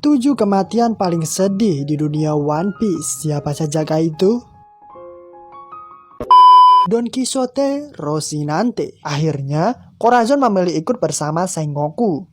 7 kematian paling sedih di dunia One Piece. Siapa sajakah itu? Don Quixote Rocinante. Akhirnya, Corazon memilih ikut bersama Sengoku.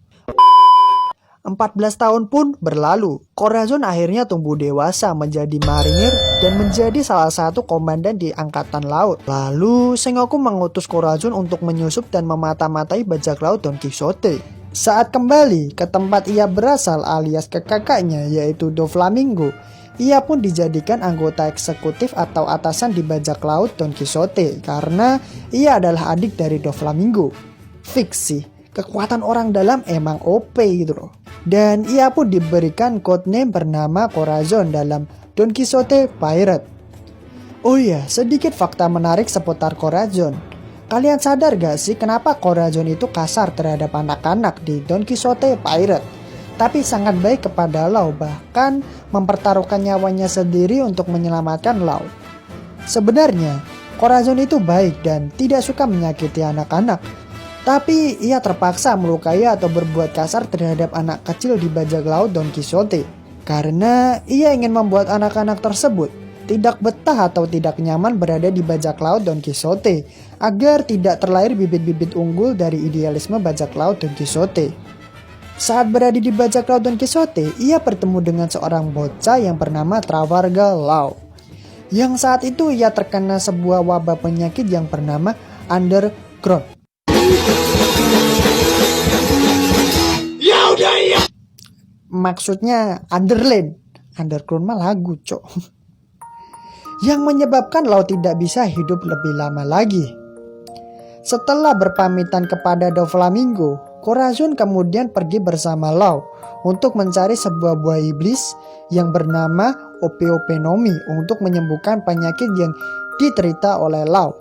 14 tahun pun berlalu. Corazon akhirnya tumbuh dewasa menjadi marinir dan menjadi salah satu komandan di angkatan laut. Lalu, Sengoku mengutus Corazon untuk menyusup dan memata-matai bajak laut Don Quixote. Saat kembali ke tempat ia berasal alias ke kakaknya yaitu Doflamingo, ia pun dijadikan anggota eksekutif atau atasan di bajak laut Don Quixote karena ia adalah adik dari Doflamingo. Fix sih, kekuatan orang dalam emang OP gitu loh. Dan ia pun diberikan codename bernama Corazon dalam Don Quixote Pirate. Oh iya, sedikit fakta menarik seputar Corazon. Kalian sadar gak sih kenapa Corazon itu kasar terhadap anak-anak di Don Quixote Pirate, tapi sangat baik kepada Lau, bahkan mempertaruhkan nyawanya sendiri untuk menyelamatkan Lau. Sebenarnya, Corazon itu baik dan tidak suka menyakiti anak-anak, tapi ia terpaksa melukai atau berbuat kasar terhadap anak kecil di bajak laut Don Quixote, karena ia ingin membuat anak-anak tersebut tidak betah atau tidak nyaman berada di bajak laut Don Quixote agar tidak terlahir bibit-bibit unggul dari idealisme bajak laut Don Quixote. Saat berada di bajak laut Don Quixote, ia bertemu dengan seorang bocah yang bernama Trawarga Lau. Yang saat itu ia terkena sebuah wabah penyakit yang bernama Underground. Maksudnya Underland. Underground mah lagu, cok. Yang menyebabkan Lau tidak bisa hidup lebih lama lagi. Setelah berpamitan kepada Doflamingo, Corazon kemudian pergi bersama Lau untuk mencari sebuah buah iblis yang bernama Opeopenomi untuk menyembuhkan penyakit yang diterita oleh Lau.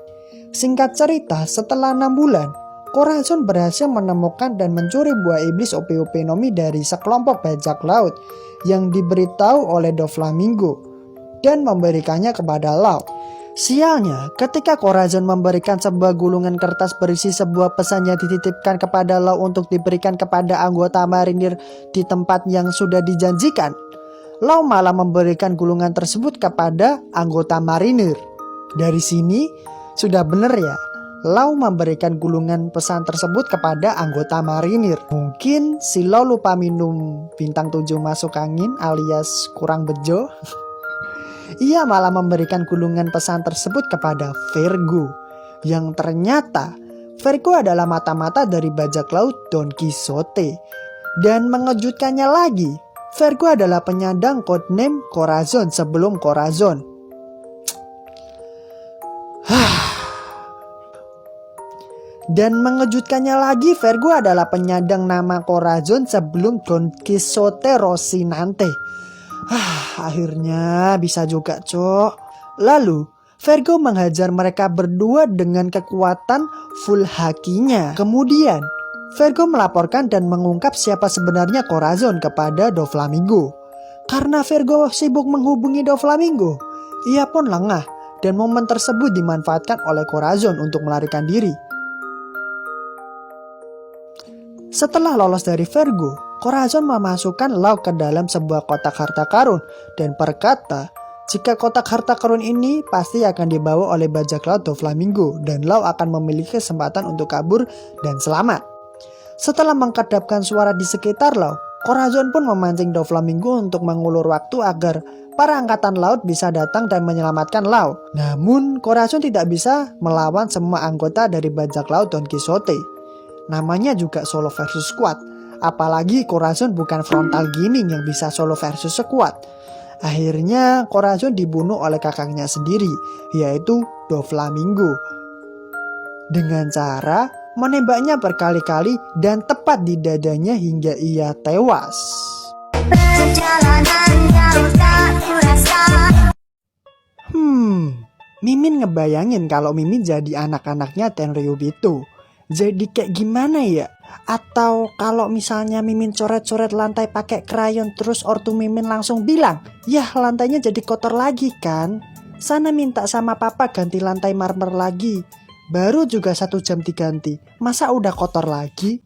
Singkat cerita, setelah 6 bulan, Corazon berhasil menemukan dan mencuri buah iblis Opeopenomi dari sekelompok bajak laut yang diberitahu oleh Doflamingo dan memberikannya kepada Lau. Sialnya, ketika Corazon memberikan sebuah gulungan kertas berisi sebuah pesan yang dititipkan kepada Lau untuk diberikan kepada anggota marinir di tempat yang sudah dijanjikan, Lau malah memberikan gulungan tersebut kepada anggota marinir. Dari sini, sudah bener ya, Lau memberikan gulungan pesan tersebut kepada anggota marinir. Mungkin si Lau lupa minum bintang 7 masuk angin alias kurang bejo. Ia malah memberikan gulungan pesan tersebut kepada Vergo, yang ternyata Vergo adalah mata-mata dari bajak laut Don Quixote. Dan mengejutkannya lagi, Vergo adalah penyandang codename Corazon sebelum Corazon. Dan mengejutkannya lagi, Vergo adalah penyandang nama Corazon sebelum Don Quixote Rocinante. Akhirnya bisa juga, cok. Lalu Vergo menghajar mereka berdua dengan kekuatan full hakinya. Kemudian Vergo melaporkan dan mengungkap siapa sebenarnya Corazon kepada Doflamingo. Karena Vergo sibuk menghubungi Doflamingo, ia pun lengah dan momen tersebut dimanfaatkan oleh Corazon untuk melarikan diri. Setelah lolos dari Vergo, Corazon memasukkan Lau ke dalam sebuah kotak harta karun dan berkata jika kotak harta karun ini pasti akan dibawa oleh bajak laut Doflamingo dan Lau akan memiliki kesempatan untuk kabur dan selamat. Setelah mengkedapkan suara di sekitar Lau, Corazon pun memancing Doflamingo untuk mengulur waktu agar para angkatan laut bisa datang dan menyelamatkan Lau. Namun Corazon tidak bisa melawan semua anggota dari bajak laut Don Quixote. Namanya juga solo versus squad. Apalagi Corazon bukan frontal gaming yang bisa solo versus squad. Akhirnya Corazon dibunuh oleh kakaknya sendiri, yaitu Doflamingo, dengan cara menembaknya berkali-kali dan tepat di dadanya hingga ia tewas. Mimin ngebayangin kalau Mimin jadi anak-anaknya Tenryubito. Jadi kayak gimana ya? Atau kalau misalnya Mimin coret-coret lantai pakai krayon terus ortu Mimin langsung bilang, "Yah, lantainya jadi kotor lagi kan? Sana minta sama papa ganti lantai marmer lagi." Baru juga 1 jam diganti, masa udah kotor lagi?